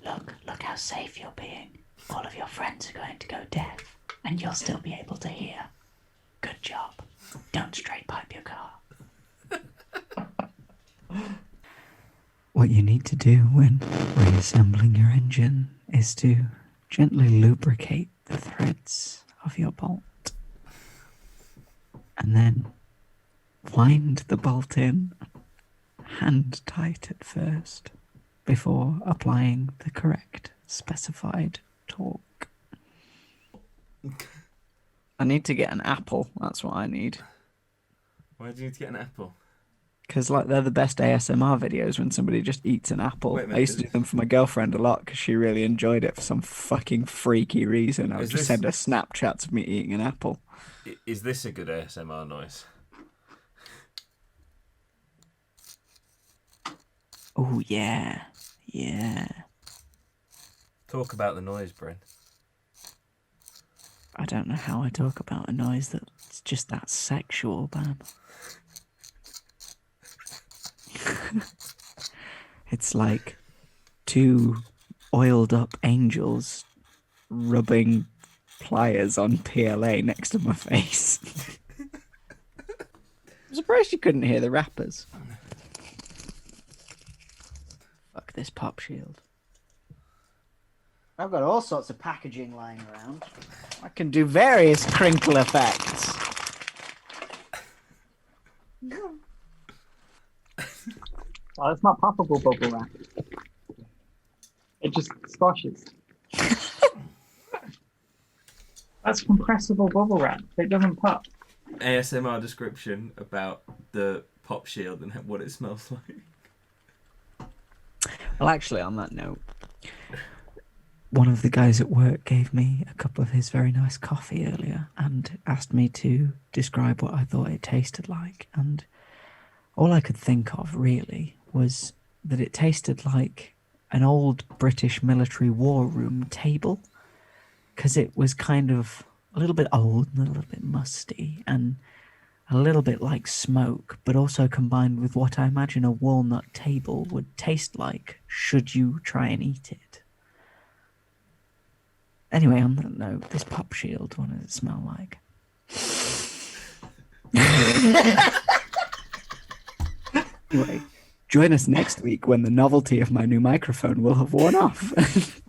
look how safe you're being. All of your friends are going to go deaf, and you'll still be able to hear. Good job. Don't straight pipe your car. What you need to do when reassembling your engine is to gently lubricate the threads of your bolt. And then wind the bolt in, hand tight at first, before applying the correct specified torque. I need to get an apple, that's what I need. Why do you need to get an apple? Because they're the best ASMR videos when somebody just eats an apple. Wait a minute, I used to do them for my girlfriend a lot because she really enjoyed it for some fucking freaky reason. I would just send her Snapchats of me eating an apple. Is this a good ASMR noise? Oh, yeah. Yeah. Talk about the noise, Bryn. I don't know how I talk about a noise that's just that sexual, man. It's like two oiled up angels rubbing pliers on PLA next to my face. I'm surprised you couldn't hear the rappers. Fuck this pop shield. I've got all sorts of packaging lying around. I can do various crinkle effects. Oh, it's not poppable bubble wrap. It just squashes. That's compressible bubble wrap. It doesn't pop. ASMR description about the pop shield and what it smells like. Well, actually, on that note, one of the guys at work gave me a cup of his very nice coffee earlier and asked me to describe what I thought it tasted like. And all I could think of, really, was that it tasted like an old British military war room table, because it was kind of a little bit old and a little bit musty and a little bit like smoke, but also combined with what I imagine a walnut table would taste like should you try and eat it. Anyway, on that note, this pop shield, what does it smell like? Anyway, join us next week when the novelty of my new microphone will have worn off.